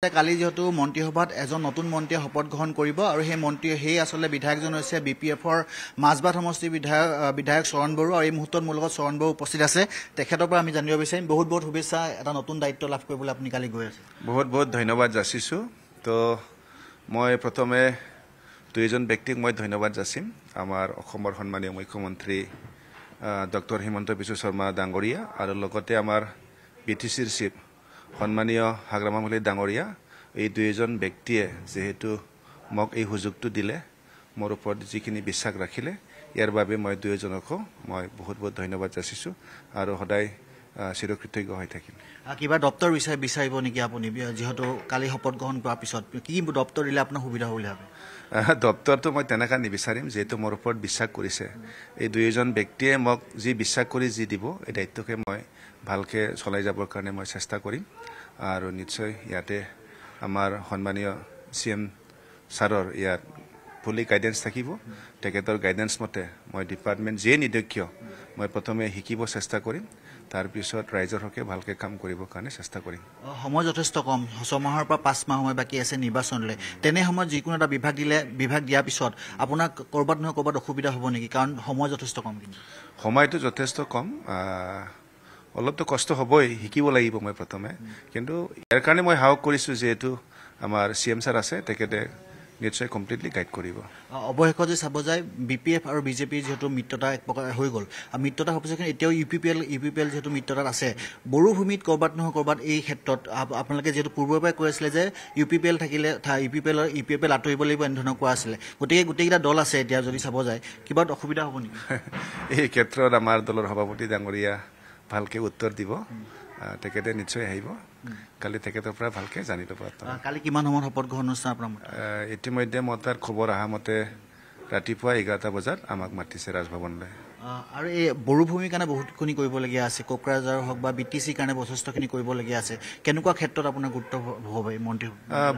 কালি যেহেতু মন্ত্ৰীসভাত এজন নতুন মন্ত্ৰীয়ে শপত গ্ৰহণ কৰিব আৰু সেই আসলে বিধায়কজন হৈছে বিপিএফৰ মাজবাট সমষ্টিৰ বিধায়ক চৰণ বড়ো আৰু এই মুহূৰ্তত মোৰ লগত চৰণ বড়ো উপস্থিত আছে তেখেতৰ পৰা আমি জানিব বিচাৰিম বহুত শুভেচ্ছা এটা নতুন দায়িত্ব লাভ কৰিবলৈ আপুনি কালি গৈ আছে বহুত ধন্যবাদ যাচিছো তো মই প্ৰথমে দুইজন ব্যক্তিক মই ধন্যবাদ যাচিম আমাৰ অসমৰ সন্মানীয় মুখ্যমন্ত্ৰী ডক্টৰ হিমন্ত বিশ্ব শৰ্মা ডাঙৰীয়া আৰু লগতে আমাৰ বিটিচিৰ চিফ সন্মানীয় হাগ্ৰামা মহলী ডাঙৰীয়া এই দুইজন ব্যক্তিয়ে যেহেতু মোক এই সুযোগটো দিলে মোৰ ওপৰত যিখিনি বিশ্বাস ৰাখিলে ইয়াৰ বাবে মই দুইজনকো মই বহুত ধন্যবাদ যাচিছো আৰু সদায় চিৰকৃতজ্ঞ হৈ থাকিম কিবা দপ্তৰ বিচাৰিব নেকি আপুনি যেহেতু কালি শপত গ্ৰহণ কৰাৰ পিছত কি দপ্তৰ দিলে আপোনাৰ সুবিধা হ'ব বুলি ভাবে দপ্তৰটো মই তেনেকা নিবিচাৰিম যেহেতু মোৰ ওপৰত বিশ্বাস কৰিছে এই দুইজন ব্যক্তিয়ে মোক যি বিশ্বাস কৰি যি দিব এই দায়িত্বকে মই ভালকে চলাই যাবৰ কাৰণে মই চেষ্টা কৰিম আৰু নিশ্চয় ইয়াতে আমাৰ সন্মানীয় সিএম ছাৰৰ ইয়াত ফুলি গাইডেন্স থাকিব তেখেতৰ গাইডেন্স মতে মই ডিপাৰ্টমেণ্ট যে নিৰ্দেশ মই প্ৰথমে শিকিব চেষ্টা কৰিম তাৰ পিছত ৰাইজৰ হকে ভালকে কাম কৰিবৰ কাৰণে চেষ্টা কৰিম সময় যথেষ্ট কম 6 মাহৰ পৰা 5 মাহ সময় বাকি আছে নিৰ্বাচনলৈ তেনে সময়ত যিকোনো এটা বিভাগ দিয়াৰ পিছত আপোনাক কৰবাত নহয় কৰবাত অসুবিধা হ'ব নেকি কাৰণ সময় যথেষ্ট কম সময়টো যথেষ্ট কম অলপতো কষ্ট হ'বই শিকিব লাগিব মই প্ৰথমে কিন্তু ইয়াৰ কাৰণে মই হাওক কৰিছো যেহেতু আমাৰ সিএম ছাৰ আছে তেখেতে নিশ্চয় কমপ্লিটলি গাইড কৰিব অৱশেষত যে চাব যায় বিপিএফ আৰু বিজেপি যেহেতু মিত্ৰতা এক প্ৰকাৰ হৈ গ'ল আৰু মিত্ৰতা হ'ব কিন্তু এতিয়াও ইউপিপিএল যেহেতু মিত্ৰতাত আছে বড়ো ভূমিত কৰবাত নহয় কৰবাত এই ক্ষেত্ৰত আপোনালোকে যেহেতু পূৰ্বৰ পৰাই কৈ আছিলে যে ইউপিপিএল থাকিলে ইউপিপিএল আঁতৰিব লাগিব এনেধৰণৰ কোৱা আছিলে গতিকে গোটেইকেইটা দল আছে এতিয়া যদি চাব যায় কিবা অসুবিধা হ'ব নেকি এই ক্ষেত্ৰত আমাৰ দলৰ সভাপতি ডাঙৰীয়া ভালকে উত্তৰ দিব তেখেতে নিশ্চয় আহিব কালি তেখেতৰ পৰা ভালকে জানি ল'ব কালি কিমান সময়ত শপত গ্ৰহণ অনুষ্ঠান আপোনাৰ ইতিমধ্যে মই তাৰ খবৰ অহা মতে ৰাতিপুৱা 11টা বজাত আমাক মাতিছে ৰাজভৱনলৈ আৰু এই বড়ো ভূমিৰ কাৰণে বহুতখিনি কৰিবলগীয়া আছে কোকৰাঝাৰ হওক বা বিটিচিৰ কাৰণে যথেষ্টখিনি কৰিবলগীয়া আছে কেনেকুৱা ক্ষেত্ৰত আপোনাৰ গুৰুত্ব হ'ব এই মন্ত্ৰী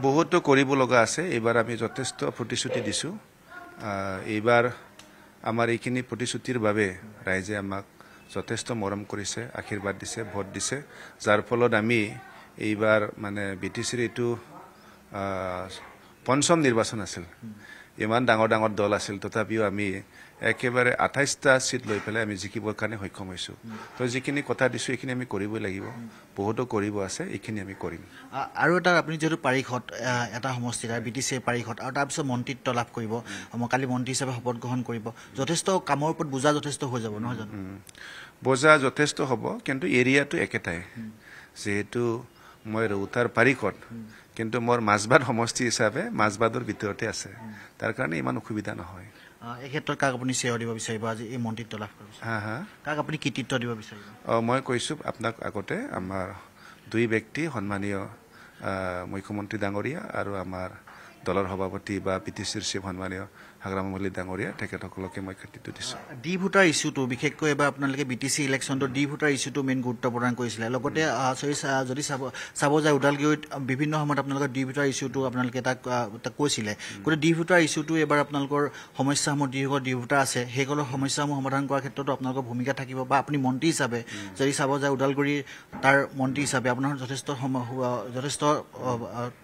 বহুতো কৰিব লগা আছে এইবাৰ আমি যথেষ্ট প্ৰতিশ্ৰুতি দিছোঁ এইবাৰ আমাৰ এইখিনি প্ৰতিশ্ৰুতিৰ বাবে ৰাইজে আমাক যথেষ্ট মৰম কৰিছে আশীৰ্বাদ দিছে ভোট দিছে যাৰ ফলত আমি এইবাৰ মানে বিটিচিৰ এইটো পঞ্চম নিৰ্বাচন আছিল ইমান ডাঙৰ দল আছিল তথাপিও আমি একেবাৰে 28টা সিট লৈ পেলাই আমি জিকিবৰ কাৰণে সক্ষম হৈছোঁ তো যিখিনি কথা দিছোঁ এইখিনি আমি কৰিবই লাগিব বহুতো কৰিব আছে এইখিনি আমি কৰিম আৰু এটা আপুনি যিহেতু পাৰিষদ এটা সমষ্টিৰ বিটিচিৰ পাৰিষদ আৰু তাৰপিছত মন্ত্ৰীত্ব লাভ কৰিব কালি মন্ত্ৰী হিচাপে শপত গ্ৰহণ কৰিব যথেষ্ট কামৰ ওপৰত বোজা যথেষ্ট হৈ যাব নহয় জানো বোজা যথেষ্ট হ'ব কিন্তু এৰিয়াটো একেটাই যেহেতু মই ৰৌতাৰ পাৰিষদ কিন্তু মোৰ মাজবাট সমষ্টি হিচাপে মাজবাটৰ ভিতৰতে আছে তাৰ কাৰণে ইমান অসুবিধা নহয় এই ক্ষেত্ৰত কাক আপুনি শ্বেয়াৰ দিব বিচাৰিব আজি এই মন্ত্ৰীত্ব লাভ কৰিছে কাক আপুনি কৃতিত্ব দিব বিচাৰিব মই কৈছোঁ আপোনাক আগতে আমাৰ দুই ব্যক্তি সন্মানীয় মুখ্যমন্ত্ৰী ডাঙৰীয়া আৰু আমাৰ দলৰ সভাপতি বা বিটিচিৰ চিফ সন্মানীয় হাগ্ৰামা মহলী ডাঙৰীয়া তেখেতসকলকে মই কৃতিত্ব দিছোঁ ডি ভোটাৰ ইছ্যুটো বিশেষকৈ এবাৰ আপোনালোকে বিটিচি ইলেকশ্যনটো ডি ভোটাৰ ইছ্যুটো মেইন গুৰুত্ব প্ৰদান কৰিছিলে লগতে যদি চাব যায় ওদালগুৰিত বিভিন্ন সময়ত আপোনালোকৰ ডি ভোটাৰ ইছ্যুটো আপোনালোকে তাক কৈছিলে গতিকে ডি ভোটাৰ ইছ্যুটো এবাৰ আপোনালোকৰ সমস্যাসমূহ যিসকল ডি ভোটাৰ আছে সেইসকলৰ সমস্যাসমূহ সমাধান কৰাৰ ক্ষেত্ৰতো আপোনালোকৰ ভূমিকা থাকিব বা আপুনি মন্ত্ৰী হিচাপে যদি চাব যায় ওদালগুৰিৰ তাৰ মন্ত্ৰী হিচাপে আপোনাৰ যথেষ্ট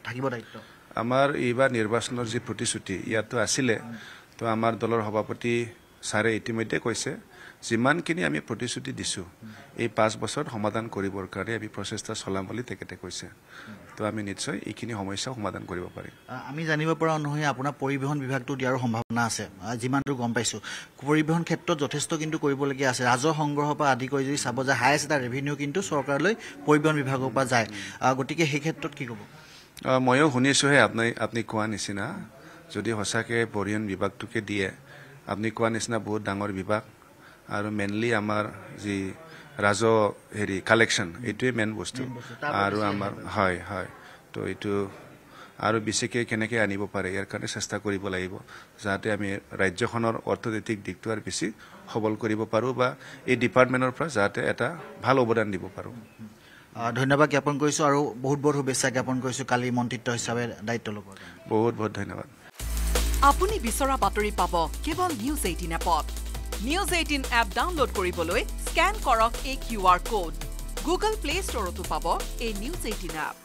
থাকিব দায়িত্ব আমাৰ এইবাৰ নিৰ্বাচনৰ যি প্ৰতিশ্ৰুতি ইয়াতো আছিলে তো আমাৰ দলৰ সভাপতি ছাৰে ইতিমধ্যে কৈছে যিমানখিনি আমি প্ৰতিশ্ৰুতি দিছোঁ এই 5 বছৰ সমাধান কৰিবৰ কাৰণে আমি প্ৰচেষ্টা চলাম বুলি তেখেতে কৈছে তো আমি নিশ্চয় এইখিনি সমস্যা সমাধান কৰিব পাৰিম আমি জানিব পৰা নহয় আপোনাৰ পৰিবহণ বিভাগটো দিয়াৰ সম্ভাৱনা আছে যিমানটো গম পাইছোঁ পৰিবহণ ক্ষেত্ৰত যথেষ্ট কিন্তু কৰিবলগীয়া আছে ৰাজহ সংগ্ৰহৰ পৰা আদি কৰি যদি চাব যায় হায়েষ্ট এটা ৰেভিনিউ কিন্তু চৰকাৰলৈ পৰিবহণ বিভাগৰ পৰা যায় গতিকে সেই ক্ষেত্ৰত কি ক'ব ময়ো শুনিছোঁহে আপুনি কোৱা নিচিনা যদি সঁচাকৈ পৰিবহণ বিভাগটোকে দিয়ে আপুনি কোৱা নিচিনা বহুত ডাঙৰ বিভাগ আৰু মেইনলি আমাৰ যি ৰাজহ কালেকশ্যন এইটোৱে মেইন বস্তু আৰু আমাৰ হয় তো এইটো আৰু বেছিকৈ কেনেকৈ আনিব পাৰে ইয়াৰ কাৰণে চেষ্টা কৰিব লাগিব যাতে আমি ৰাজ্যখনৰ অৰ্থনৈতিক দিশটো আৰু বেছি সবল কৰিব পাৰোঁ বা এই ডিপাৰ্টমেণ্টৰ পৰা যাতে এটা ভাল অৱদান দিব পাৰোঁ ধন্যবাদ জ্ঞাপন কৰিছোঁ আৰু বহুত শুভেচ্ছা জ্ঞাপন কৰিছোঁ কালি মন্ত্ৰীত্ব হিচাপে দায়িত্ব ল'ব বহুত ধন্যবাদ আপুনি বিচৰা বাতৰি পাব কেৱল নিউজ 18 এপত নিউজ 18 এপ ডাউনলোড কৰিবলৈ স্কেন কৰক এই QR কোড গুগল প্লে ষ্টৰতো পাব এই নিউজ 18 এপ